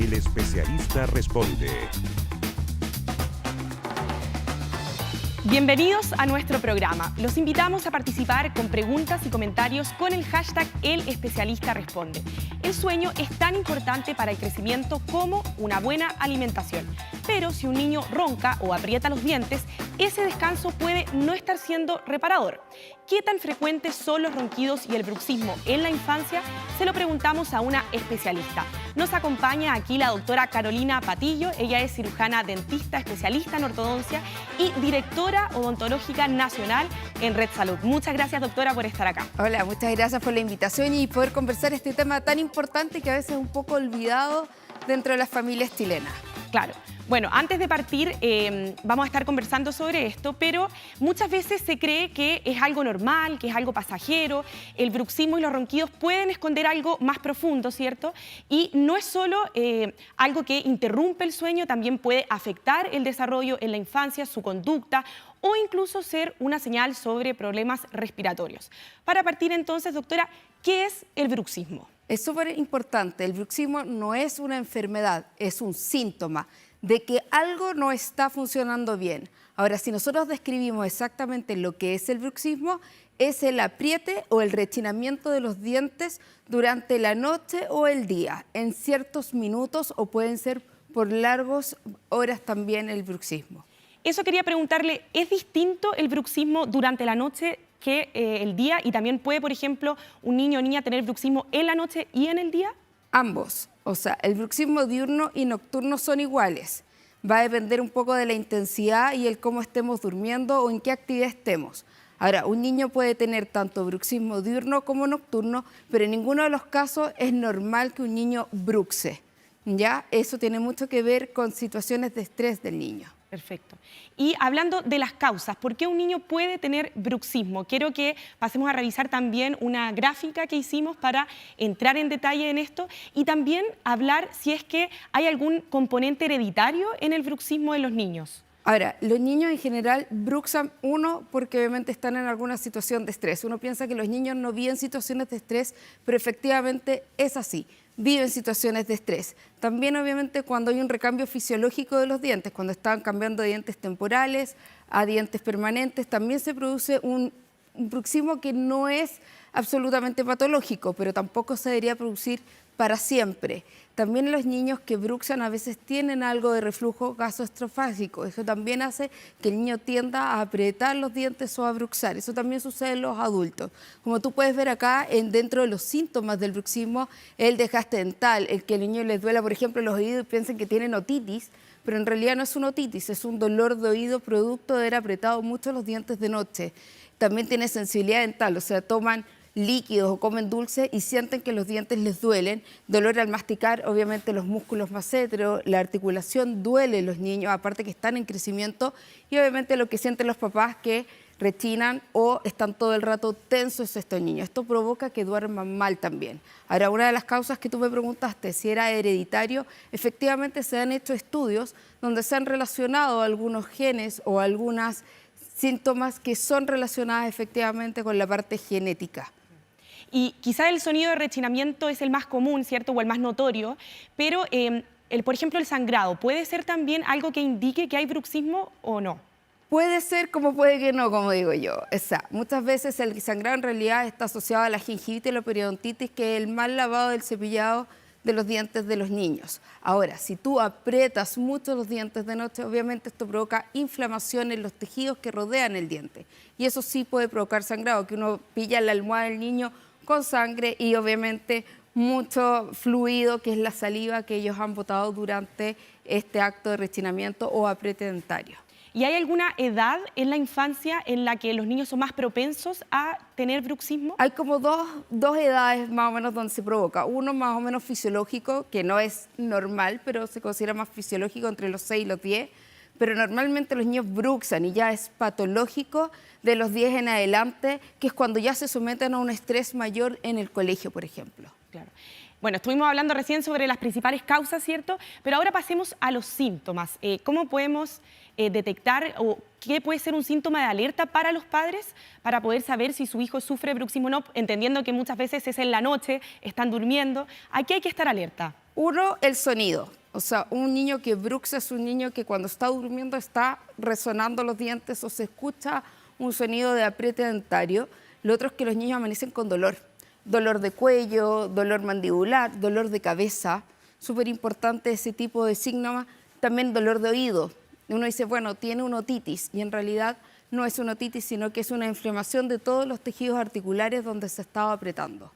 El especialista responde. Bienvenidos a nuestro programa. Los invitamos a participar con preguntas y comentarios con el hashtag El Especialista Responde. El sueño es tan importante para el crecimiento como una buena alimentación. Pero si un niño ronca o aprieta los dientes, ese descanso puede no estar siendo reparador. ¿Qué tan frecuentes son los ronquidos y el bruxismo en la infancia? Se lo preguntamos a una especialista. Nos acompaña aquí la doctora Carolina Patillo. Ella es cirujana dentista, especialista en ortodoncia y directora odontológica nacional en Red Salud. Muchas gracias, doctora, por estar acá. Hola, muchas gracias por la invitación y poder conversar este tema tan importante que a veces es un poco olvidado dentro de las familias chilenas. Claro. Bueno, antes de partir vamos a estar conversando sobre esto, pero muchas veces se cree que es algo normal, que es algo pasajero. El bruxismo y los ronquidos pueden esconder algo más profundo, ¿cierto? Y no es solo algo que interrumpe el sueño, también puede afectar el desarrollo en la infancia, su conducta o incluso ser una señal sobre problemas respiratorios. Para partir entonces, doctora, ¿qué es el bruxismo? Es súper importante. El bruxismo no es una enfermedad, es un síntoma de que algo no está funcionando bien. Ahora, si nosotros describimos exactamente lo que es el bruxismo, es el apriete o el rechinamiento de los dientes durante la noche o el día, en ciertos minutos o pueden ser por largas horas también el bruxismo. Eso quería preguntarle, ¿es distinto el bruxismo durante la noche que el día? Y también puede, por ejemplo, un niño o niña tener bruxismo en la noche y en el día. Ambos, o sea, el bruxismo diurno y nocturno son iguales. Va a depender un poco de la intensidad y el cómo estemos durmiendo o en qué actividad estemos. Ahora, un niño puede tener tanto bruxismo diurno como nocturno, pero en ninguno de los casos es normal que un niño bruxe, ¿ya? Eso tiene mucho que ver con situaciones de estrés del niño. Perfecto. Y hablando de las causas, ¿por qué un niño puede tener bruxismo? Quiero que pasemos a revisar también una gráfica que hicimos para entrar en detalle en esto y también hablar si es que hay algún componente hereditario en el bruxismo de los niños. Ahora, los niños en general bruxan, uno, porque obviamente están en alguna situación de estrés. Uno piensa que los niños no viven situaciones de estrés, pero efectivamente es así. Viven situaciones de estrés. También, obviamente, cuando hay un recambio fisiológico de los dientes, cuando están cambiando de dientes temporales a dientes permanentes, también se produce un bruxismo que no es absolutamente patológico, pero tampoco se debería producir para siempre. También los niños que bruxan a veces tienen algo de reflujo gastroesofágico. Eso también hace que el niño tienda a apretar los dientes o a bruxar. Eso también sucede en los adultos. Como tú puedes ver acá, dentro de los síntomas del bruxismo, el desgaste dental, el que al niño les duela, por ejemplo, los oídos y piensen que tienen otitis, pero en realidad no es una otitis, es un dolor de oído producto de haber apretado mucho los dientes de noche. También tiene sensibilidad dental, o sea, toman líquidos o comen dulce y sienten que los dientes les duelen, dolor al masticar, obviamente los músculos masseteros, la articulación duele en los niños, aparte que están en crecimiento y obviamente lo que sienten los papás que rechinan o están todo el rato tensos estos niños. Esto provoca que duerman mal también. Ahora, una de las causas que tú me preguntaste, si era hereditario, efectivamente se han hecho estudios donde se han relacionado algunos genes o algunos síntomas que son relacionados efectivamente con la parte genética. Y quizá el sonido de rechinamiento es el más común, ¿cierto? O el más notorio, pero, por ejemplo, el sangrado, ¿puede ser también algo que indique que hay bruxismo o no? Puede ser como puede que no, como digo yo. O sea, muchas veces el sangrado en realidad está asociado a la gingivitis y la periodontitis, que es el mal lavado del cepillado de los dientes de los niños. Ahora, si tú aprietas mucho los dientes de noche, obviamente esto provoca inflamación en los tejidos que rodean el diente. Y eso sí puede provocar sangrado, que uno pilla la almohada del niño con sangre y obviamente mucho fluido, que es la saliva que ellos han botado durante este acto de rechinamiento o apriete dentario. ¿Y hay alguna edad en la infancia en la que los niños son más propensos a tener bruxismo? Hay como dos edades más o menos donde se provoca. Uno más o menos fisiológico, que no es normal, pero se considera más fisiológico entre los 6 y los 10. Pero normalmente los niños bruxan y ya es patológico de los 10 en adelante, que es cuando ya se someten a un estrés mayor en el colegio, por ejemplo. Claro. Bueno, estuvimos hablando recién sobre las principales causas, ¿cierto? Pero ahora pasemos a los síntomas. ¿Cómo podemos detectar o qué puede ser un síntoma de alerta para los padres para poder saber si su hijo sufre bruxismo o no, entendiendo que muchas veces es en la noche, están durmiendo? ¿A qué hay que estar alerta? Uno, el sonido. O sea, un niño que bruxa es un niño que cuando está durmiendo está resonando los dientes o se escucha un sonido de apriete dentario. Lo otro es que los niños amanecen con dolor. Dolor de cuello, dolor mandibular, dolor de cabeza. Súper importante ese tipo de síntomas. También dolor de oído. Uno dice, bueno, tiene una otitis y en realidad no es una otitis, sino que es una inflamación de todos los tejidos articulares donde se estaba apretando.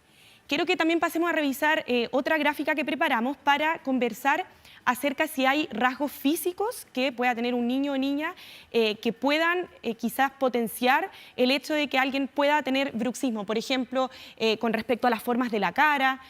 Quiero que también pasemos a revisar otra gráfica que preparamos para conversar acerca si hay rasgos físicos que pueda tener un niño o niña que puedan quizás potenciar el hecho de que alguien pueda tener bruxismo, por ejemplo, con respecto a las formas de la cara.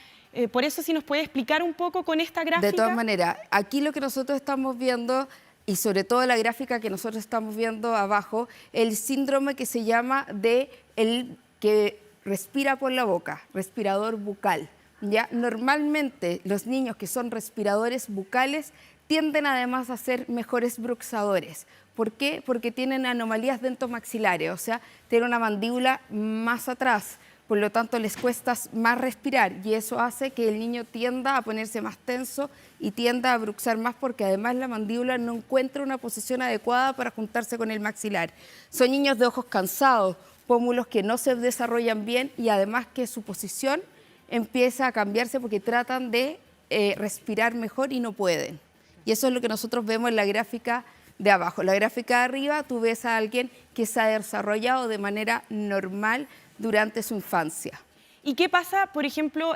Por eso, si nos puede explicar un poco con esta gráfica. De todas maneras, aquí lo que nosotros estamos viendo, y sobre todo la gráfica que nosotros estamos viendo abajo, el síndrome que se llama de el que respira por la boca, respirador bucal. ¿Ya? Normalmente los niños que son respiradores bucales tienden además a ser mejores bruxadores. ¿Por qué? Porque tienen anomalías dentomaxilares, o sea, tienen una mandíbula más atrás, por lo tanto les cuesta más respirar y eso hace que el niño tienda a ponerse más tenso y tienda a bruxar más porque además la mandíbula no encuentra una posición adecuada para juntarse con el maxilar. Son niños de ojos cansados, pómulos que no se desarrollan bien y además que su posición empieza a cambiarse porque tratan de respirar mejor y no pueden. Y eso es lo que nosotros vemos en la gráfica de abajo. La gráfica de arriba, tú ves a alguien que se ha desarrollado de manera normal durante su infancia. ¿Y qué pasa, por ejemplo,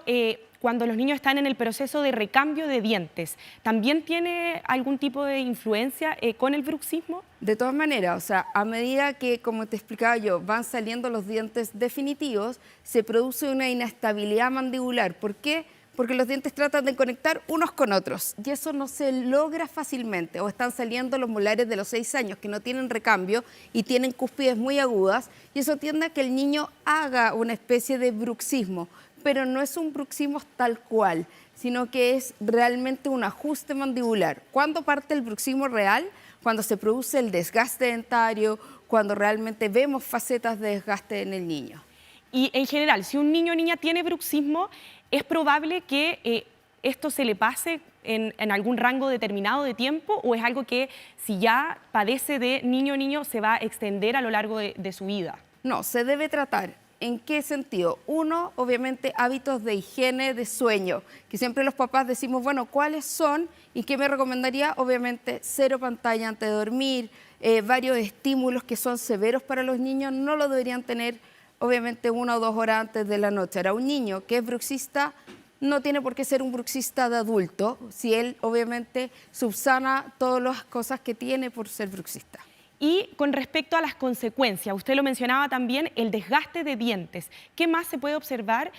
cuando los niños están en el proceso de recambio de dientes? ¿También tiene algún tipo de influencia con el bruxismo? De todas maneras, o sea, a medida que, como te explicaba yo, van saliendo los dientes definitivos, se produce una inestabilidad mandibular. ¿Por qué? Porque los dientes tratan de conectar unos con otros y eso no se logra fácilmente. O están saliendo los molares de los 6 años que no tienen recambio y tienen cúspides muy agudas y eso tiende a que el niño haga una especie de bruxismo, pero no es un bruxismo tal cual, sino que es realmente un ajuste mandibular. ¿Cuándo parte el bruxismo real? Cuando se produce el desgaste dentario, cuando realmente vemos facetas de desgaste en el niño. Y en general, si un niño o niña tiene bruxismo, ¿es probable que esto se le pase en algún rango determinado de tiempo o es algo que si ya padece de niño o niño se va a extender a lo largo de su vida? No, se debe tratar. ¿En qué sentido? Uno, obviamente, hábitos de higiene, de sueño, que siempre los papás decimos, bueno, ¿cuáles son? ¿Y qué me recomendaría? Obviamente, 0 pantalla antes de dormir, varios estímulos que son severos para los niños, no lo deberían tener obviamente 1 o 2 horas antes de la noche. Ahora, un niño que es bruxista no tiene por qué ser un bruxista de adulto, si él obviamente subsana todas las cosas que tiene por ser bruxista. Y con respecto a las consecuencias, usted lo mencionaba también, el desgaste de dientes. ¿Qué más se puede observar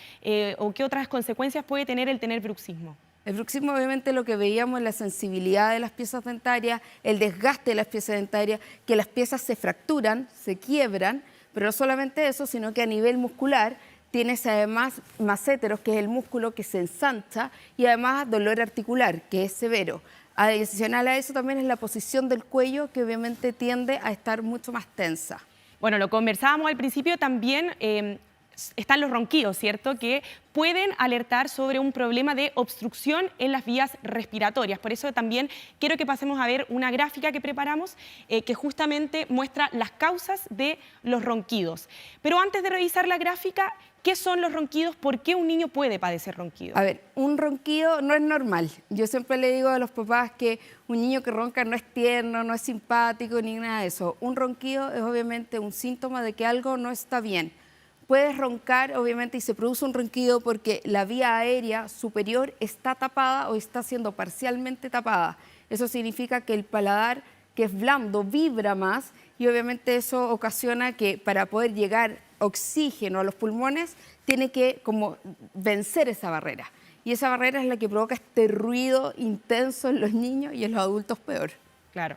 o qué otras consecuencias puede tener el tener bruxismo? El bruxismo, obviamente, lo que veíamos es la sensibilidad de las piezas dentarias, el desgaste de las piezas dentarias, que las piezas se fracturan, se quiebran, pero no solamente eso, sino que a nivel muscular tienes además masséteros, que es el músculo que se ensancha, y además dolor articular, que es severo. Adicional a eso también es la posición del cuello, que obviamente tiende a estar mucho más tensa. Bueno, lo conversábamos al principio también. Están los ronquidos, ¿cierto?, que pueden alertar sobre un problema de obstrucción en las vías respiratorias. Por eso también quiero que pasemos a ver una gráfica que preparamos que justamente muestra las causas de los ronquidos. Pero antes de revisar la gráfica, ¿qué son los ronquidos? ¿Por qué un niño puede padecer ronquido? A ver, un ronquido no es normal. Yo siempre le digo a los papás que un niño que ronca no es tierno, no es simpático, ni nada de eso. Un ronquido es obviamente un síntoma de que algo no está bien. Puedes roncar, obviamente, y se produce un ronquido porque la vía aérea superior está tapada o está siendo parcialmente tapada. Eso significa que el paladar, que es blando, vibra más y obviamente eso ocasiona que para poder llegar oxígeno a los pulmones tiene que como vencer esa barrera. Y esa barrera es la que provoca este ruido intenso en los niños y en los adultos peor. Claro.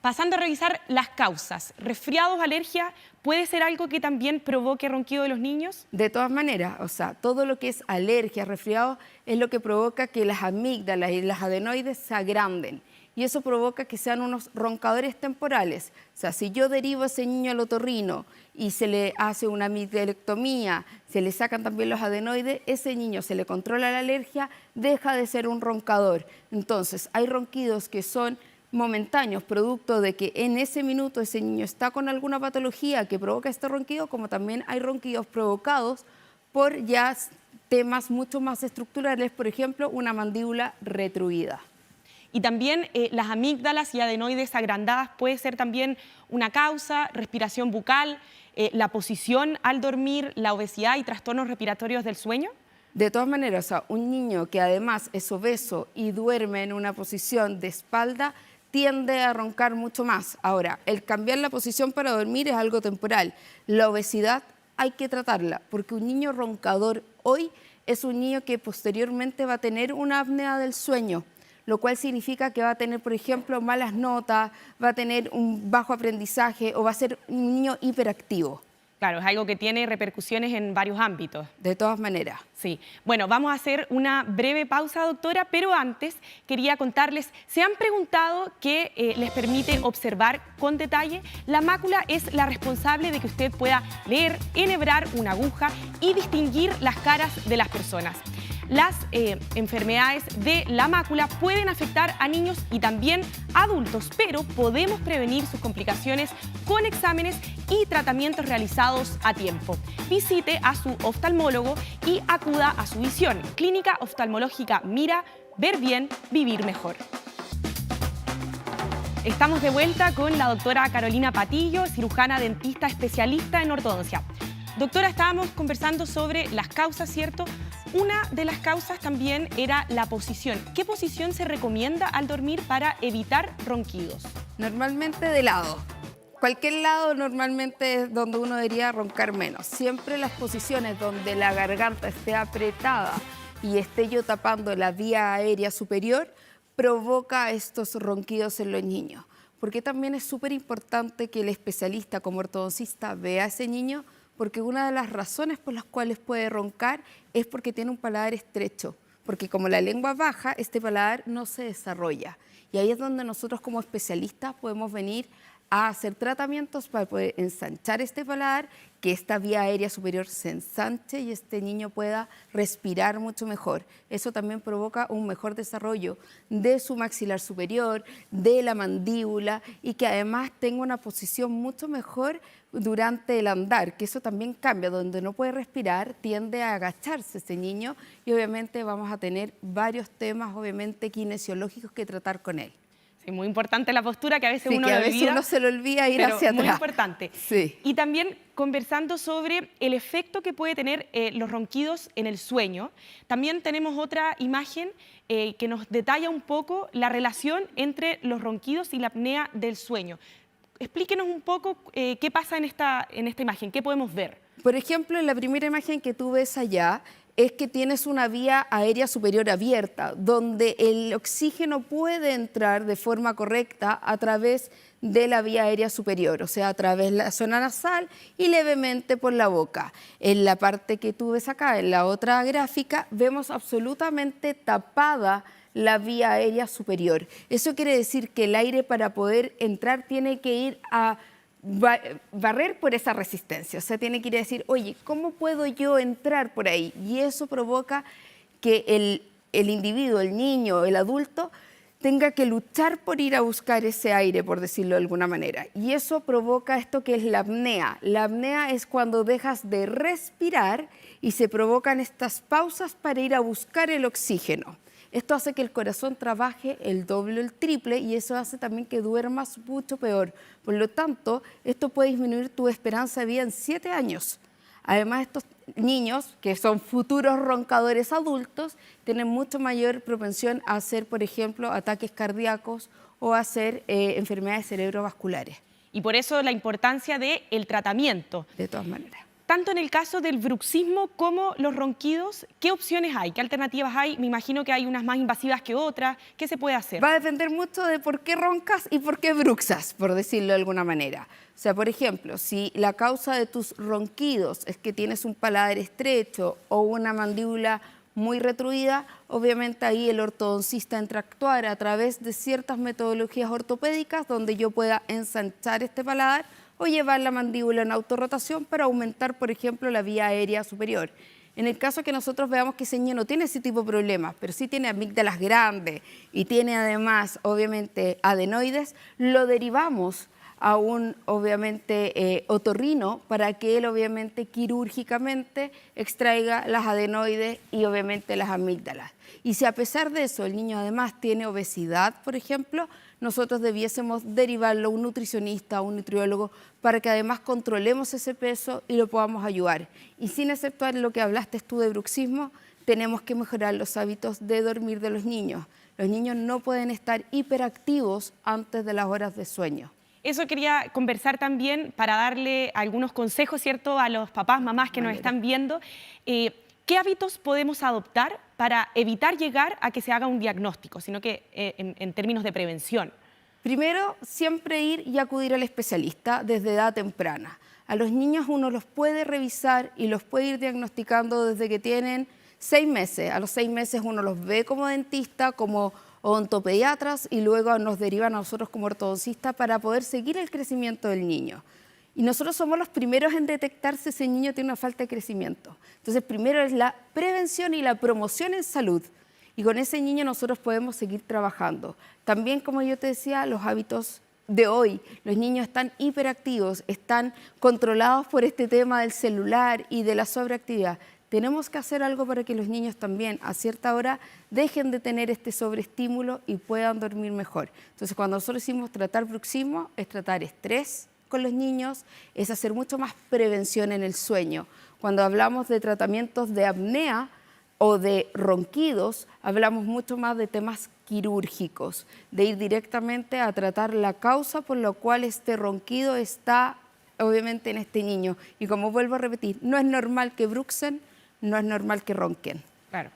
Pasando a revisar las causas, resfriados, alergia, ¿puede ser algo que también provoque ronquido de los niños? De todas maneras, o sea, todo lo que es alergia, resfriado, es lo que provoca que las amígdalas y las adenoides se agranden. y eso provoca que sean unos roncadores temporales. O sea, si yo derivo a ese niño al otorrino y se le hace una amigdalectomía, se le sacan también los adenoides, ese niño se le controla la alergia, deja de ser un roncador. Entonces, hay ronquidos que son momentáneos, producto de que en ese minuto ese niño está con alguna patología que provoca este ronquido, como también hay ronquidos provocados por ya temas mucho más estructurales, por ejemplo, una mandíbula retruida. Y también las amígdalas y adenoides agrandadas puede ser también una causa, respiración bucal, la posición al dormir, la obesidad y trastornos respiratorios del sueño. De todas maneras, o sea, un niño que además es obeso y duerme en una posición de espalda tiende a roncar mucho más. Ahora, el cambiar la posición para dormir es algo temporal. La obesidad hay que tratarla, porque un niño roncador hoy es un niño que posteriormente va a tener una apnea del sueño, lo cual significa que va a tener, por ejemplo, malas notas, va a tener un bajo aprendizaje o va a ser un niño hiperactivo. Claro, es algo que tiene repercusiones en varios ámbitos. De todas maneras. Sí. Bueno, vamos a hacer una breve pausa, doctora, pero antes quería contarles, ¿se han preguntado qué les permite observar con detalle? La mácula es la responsable de que usted pueda leer, enhebrar una aguja y distinguir las caras de las personas. Las enfermedades de la mácula pueden afectar a niños y también adultos, pero podemos prevenir sus complicaciones con exámenes y tratamientos realizados a tiempo. Visite a su oftalmólogo y acuda a su visión. Clínica Oftalmológica Mira, ver bien, vivir mejor. Estamos de vuelta con la doctora Carolina Patillo, cirujana dentista especialista en ortodoncia. Doctora, estábamos conversando sobre las causas, ¿cierto? Una de las causas también era la posición. ¿Qué posición se recomienda al dormir para evitar ronquidos? Normalmente de lado. Cualquier lado normalmente es donde uno debería roncar menos. Siempre las posiciones donde la garganta esté apretada y esté yo tapando la vía aérea superior provoca estos ronquidos en los niños. Porque también es súper importante que el especialista como ortodoncista vea a ese niño, porque una de las razones por las cuales puede roncar es porque tiene un paladar estrecho, porque como la lengua baja, este paladar no se desarrolla. Y ahí es donde nosotros como especialistas podemos venir a hacer tratamientos para poder ensanchar este paladar, que esta vía aérea superior se ensanche y este niño pueda respirar mucho mejor. Eso también provoca un mejor desarrollo de su maxilar superior, de la mandíbula y que además tenga una posición mucho mejor durante el andar, que eso también cambia, donde no puede respirar, tiende a agacharse ese niño y obviamente vamos a tener varios temas, obviamente, kinesiológicos que tratar con él. Sí, muy importante la postura, que a veces uno que a lo veces olvida, uno se lo olvida ir hacia atrás. Muy importante. Sí. Y también conversando sobre el efecto que puede tener los ronquidos en el sueño, también tenemos otra imagen que nos detalla un poco la relación entre los ronquidos y la apnea del sueño. Explíquenos un poco qué pasa en esta imagen, qué podemos ver. Por ejemplo, en la primera imagen que tú ves allá, es que tienes una vía aérea superior abierta, donde el oxígeno puede entrar de forma correcta a través de la vía aérea superior, o sea, a través de la zona nasal y levemente por la boca. En la parte que tú ves acá, en la otra gráfica, vemos absolutamente tapada la vía aérea superior. Eso quiere decir que el aire para poder entrar tiene que ir a barrer por esa resistencia, o sea, tiene que ir a decir, oye, ¿cómo puedo yo entrar por ahí? Y eso provoca que el individuo, el niño, el adulto, tenga que luchar por ir a buscar ese aire, por decirlo de alguna manera. Y eso provoca esto que es la apnea. La apnea es cuando dejas de respirar y se provocan estas pausas para ir a buscar el oxígeno. Esto hace que el corazón trabaje el doble o el triple y eso hace también que duermas mucho peor. Por lo tanto, esto puede disminuir tu esperanza de vida en 7 años. Además, estos niños, que son futuros roncadores adultos, tienen mucho mayor propensión a hacer, por ejemplo, ataques cardíacos o a hacer enfermedades cerebrovasculares. Y por eso la importancia del tratamiento. De todas maneras. Tanto en el caso del bruxismo como los ronquidos, ¿qué opciones hay? ¿Qué alternativas hay? Me imagino que hay unas más invasivas que otras. ¿Qué se puede hacer? Va a depender mucho de por qué roncas y por qué bruxas, por decirlo de alguna manera. O sea, por ejemplo, si la causa de tus ronquidos es que tienes un paladar estrecho o una mandíbula muy retruida, obviamente ahí el ortodoncista entra a actuar a través de ciertas metodologías ortopédicas donde yo pueda ensanchar este paladar o llevar la mandíbula en autorrotación para aumentar, por ejemplo, la vía aérea superior. En el caso que nosotros veamos que ese niño no tiene ese tipo de problemas, pero sí tiene amígdalas grandes y tiene además, obviamente, adenoides, lo derivamos a un, obviamente, otorrino para que él, obviamente, quirúrgicamente extraiga las adenoides y, obviamente, las amígdalas. Y si a pesar de eso el niño además tiene obesidad, por ejemplo, nosotros debiésemos derivarlo a un nutricionista, a un nutriólogo, para que además controlemos ese peso y lo podamos ayudar. Y sin exceptuar lo que hablaste tú de bruxismo, tenemos que mejorar los hábitos de dormir de los niños. Los niños no pueden estar hiperactivos antes de las horas de sueño. Eso quería conversar también para darle algunos consejos, ¿cierto?, a los papás, mamás que nos están viendo. ¿Qué hábitos podemos adoptar para evitar llegar a que se haga un diagnóstico, sino que en términos de prevención? Primero, siempre ir y acudir al especialista desde edad temprana. A los niños uno los puede revisar y los puede ir diagnosticando desde que tienen 6 meses. A los 6 meses uno los ve como dentista, como odontopediatras y luego nos derivan a nosotros como ortodoncistas para poder seguir el crecimiento del niño. Y nosotros somos los primeros en detectar si ese niño tiene una falta de crecimiento. Entonces, primero es la prevención y la promoción en salud. Y con ese niño nosotros podemos seguir trabajando. También, como yo te decía, los hábitos de hoy. Los niños están hiperactivos, están controlados por este tema del celular y de la sobreactividad. Tenemos que hacer algo para que los niños también a cierta hora dejen de tener este sobreestímulo y puedan dormir mejor. Entonces, cuando nosotros decimos tratar bruxismo, es tratar estrés con los niños, es hacer mucho más prevención en el sueño. Cuando hablamos de tratamientos de apnea o de ronquidos, hablamos mucho más de temas quirúrgicos, de ir directamente a tratar la causa por la cual este ronquido está obviamente en este niño. Y como vuelvo a repetir, no es normal que bruxen, no es normal que ronquen. Claro.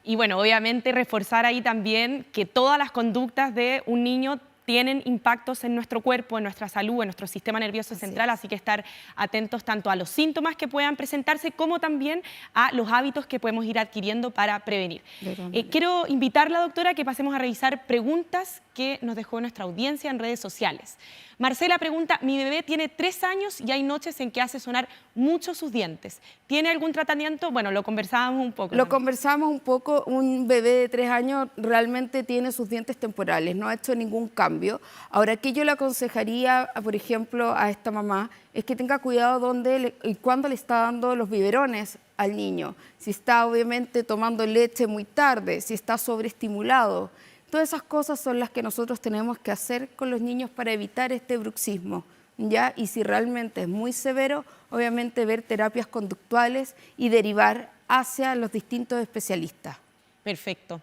Y bueno, obviamente reforzar ahí también que todas las conductas de un niño tienen impactos en nuestro cuerpo, en nuestra salud, en nuestro sistema nervioso central, así que estar atentos tanto a los síntomas que puedan presentarse como también a los hábitos que podemos ir adquiriendo para prevenir. Quiero invitarla, doctora, a que pasemos a revisar preguntas que nos dejó nuestra audiencia en redes sociales. Marcela pregunta, mi bebé tiene 3 años y hay noches en que hace sonar mucho sus dientes. ¿Tiene algún tratamiento? Bueno, lo conversábamos un poco. Lo conversamos un poco. Un bebé de 3 años realmente tiene sus dientes temporales, no ha hecho ningún cambio. Ahora, ¿qué yo le aconsejaría, por ejemplo, a esta mamá? Es que tenga cuidado dónde y cuándo le está dando los biberones al niño. Si está obviamente tomando leche muy tarde, si está sobreestimulado. Todas esas cosas son las que nosotros tenemos que hacer con los niños para evitar este bruxismo, ¿ya? Y si realmente es muy severo, obviamente ver terapias conductuales y derivar hacia los distintos especialistas. Perfecto.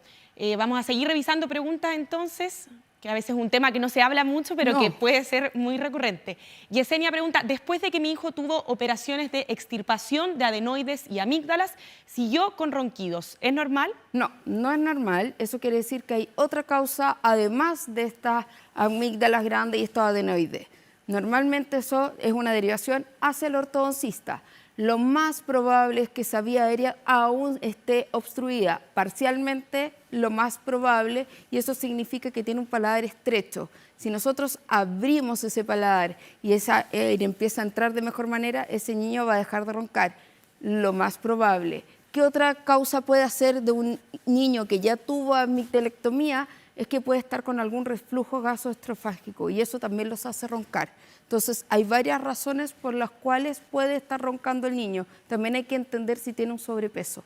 Vamos a seguir revisando preguntas entonces, que a veces es un tema que no se habla mucho, pero que puede ser muy recurrente. Yesenia pregunta, después de que mi hijo tuvo operaciones de extirpación de adenoides y amígdalas, ¿siguió con ronquidos? ¿Es normal? No, no es normal. Eso quiere decir que hay otra causa, además de estas amígdalas grandes y estos adenoides. Normalmente eso es una derivación hacia el ortodoncista. Lo más probable es que esa vía aérea aún esté obstruida, parcialmente lo más probable, y eso significa que tiene un paladar estrecho. Si nosotros abrimos ese paladar y esa aire empieza a entrar de mejor manera, ese niño va a dejar de roncar, lo más probable. ¿Qué otra causa puede hacer de un niño que ya tuvo amigdalectomía? Es que puede estar con algún reflujo gastroesofágico y eso también los hace roncar. Entonces, hay varias razones por las cuales puede estar roncando el niño. También hay que entender si tiene un sobrepeso.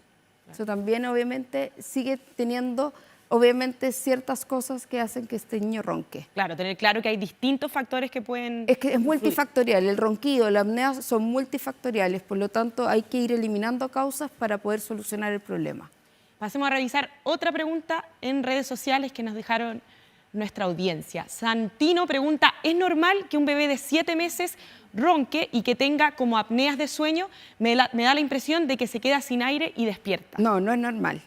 Eso también, obviamente, sigue teniendo, obviamente, ciertas cosas que hacen que este niño ronque. Claro, tener claro que hay distintos factores que pueden... Es que es multifactorial. El ronquido, la apnea son multifactoriales. Por lo tanto, hay que ir eliminando causas para poder solucionar el problema. Pasemos a revisar otra pregunta en redes sociales que nos dejaron nuestra audiencia. Santino pregunta, ¿es normal que un bebé de 7 meses ronque y que tenga como apneas de sueño? Me da la impresión de que se queda sin aire y despierta. No, no es normal.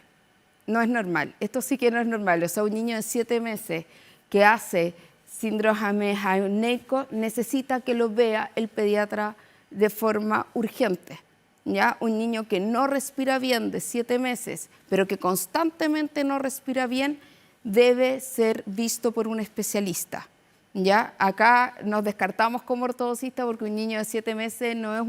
No es normal. Esto sí que no es normal. O sea, un niño de 7 meses que hace síndrome apneico necesita que lo vea el pediatra de forma urgente. ¿ya? Un niño que no respira bien de 7 meses, pero que constantemente no respira bien, debe ser visto por un especialista. ¿Ya? Acá nos descartamos como ortodoncista porque un niño de 7 meses no es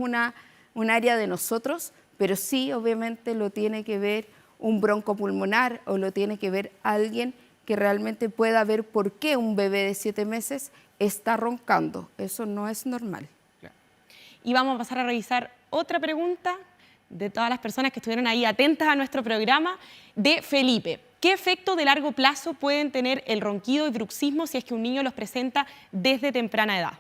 un área de nosotros, pero sí obviamente lo tiene que ver un broncopulmonar o lo tiene que ver alguien que realmente pueda ver por qué un bebé de 7 meses está roncando. Eso no es normal. Y vamos a pasar a revisar otra pregunta de todas las personas que estuvieron ahí atentas a nuestro programa, de Felipe. ¿Qué efecto de largo plazo pueden tener el ronquido y bruxismo si es que un niño los presenta desde temprana edad?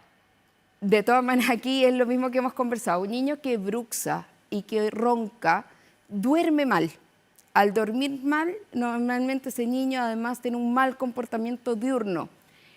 De todas maneras, aquí es lo mismo que hemos conversado. Un niño que bruxa y que ronca duerme mal. Al dormir mal, normalmente ese niño además tiene un mal comportamiento diurno.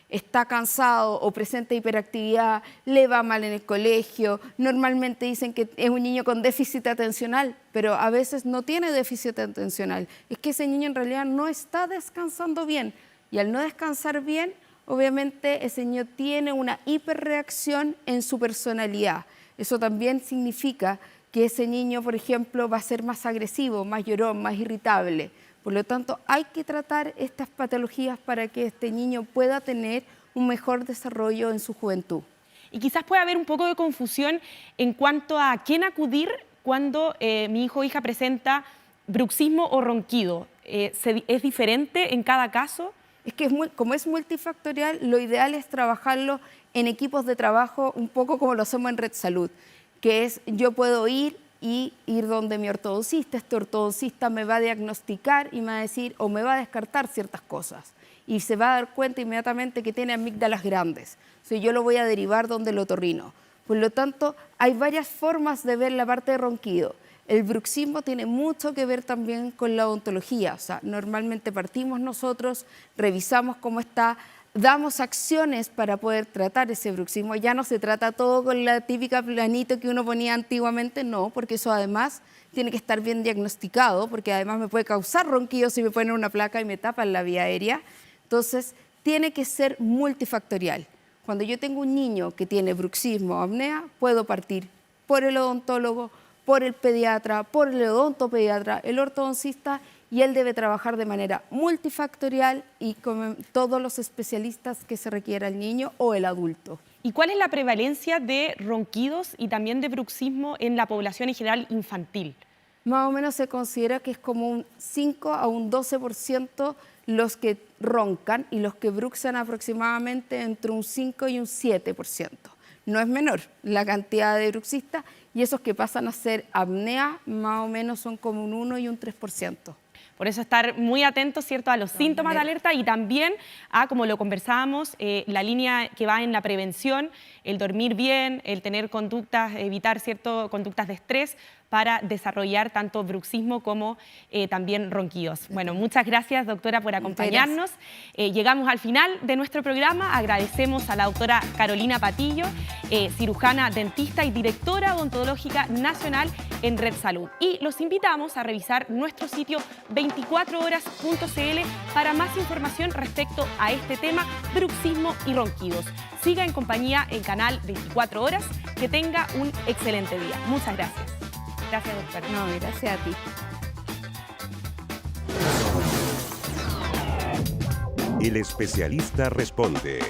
Está cansado o presenta hiperactividad, le va mal en el colegio. Normalmente dicen que es un niño con déficit atencional, pero a veces no tiene déficit atencional. Es que ese niño en realidad no está descansando bien. Y al no descansar bien, obviamente ese niño tiene una hiperreacción en su personalidad. Eso también significa que ese niño, por ejemplo, va a ser más agresivo, más llorón, más irritable. Por lo tanto, hay que tratar estas patologías para que este niño pueda tener un mejor desarrollo en su juventud. Y quizás puede haber un poco de confusión en cuanto a quién acudir cuando mi hijo o hija presenta bruxismo o ronquido. ¿Es diferente en cada caso? Es que como es multifactorial, lo ideal es trabajarlo en equipos de trabajo un poco como lo hacemos en Red Salud, que es yo puedo ir donde mi ortodoncista, este ortodoncista me va a diagnosticar y me va a decir o me va a descartar ciertas cosas y se va a dar cuenta inmediatamente que tiene amígdalas grandes. O sea, yo lo voy a derivar donde el otorrino. Por lo tanto, hay varias formas de ver la parte de ronquido. El bruxismo tiene mucho que ver también con la odontología. O sea, normalmente partimos nosotros, revisamos cómo está, damos acciones para poder tratar ese bruxismo. Ya no se trata todo con la típica planito que uno ponía antiguamente, no, porque eso además tiene que estar bien diagnosticado, porque además me puede causar ronquido si me ponen una placa y me tapan la vía aérea. Entonces, tiene que ser multifactorial. Cuando yo tengo un niño que tiene bruxismo o apnea, puedo partir por el odontólogo, por el pediatra, por el odontopediatra, el ortodoncista, y él debe trabajar de manera multifactorial y con todos los especialistas que se requiera el niño o el adulto. ¿Y cuál es la prevalencia de ronquidos y también de bruxismo en la población en general infantil? Más o menos se considera que es como un 5 a un 12% los que roncan y los que bruxan aproximadamente entre un 5 y un 7%. No es menor la cantidad de bruxistas y esos que pasan a ser apnea más o menos son como un 1 y un 3%. Por eso estar muy atentos, ¿cierto?, a los síntomas de alerta y también a, como lo conversábamos, la línea que va en la prevención, el dormir bien, el tener conductas, evitar, ¿cierto?, conductas de estrés para desarrollar tanto bruxismo como también ronquidos. Bueno, muchas gracias, doctora, por acompañarnos. Llegamos al final de nuestro programa. Agradecemos a la doctora Carolina Patillo, cirujana dentista y directora odontológica nacional en Red Salud. Y los invitamos a revisar nuestro sitio 24horas.cl para más información respecto a este tema, bruxismo y ronquidos. Siga en compañía en canal 24 Horas. Que tenga un excelente día. Muchas gracias. Gracias, doctora. No, gracias a ti. El especialista responde.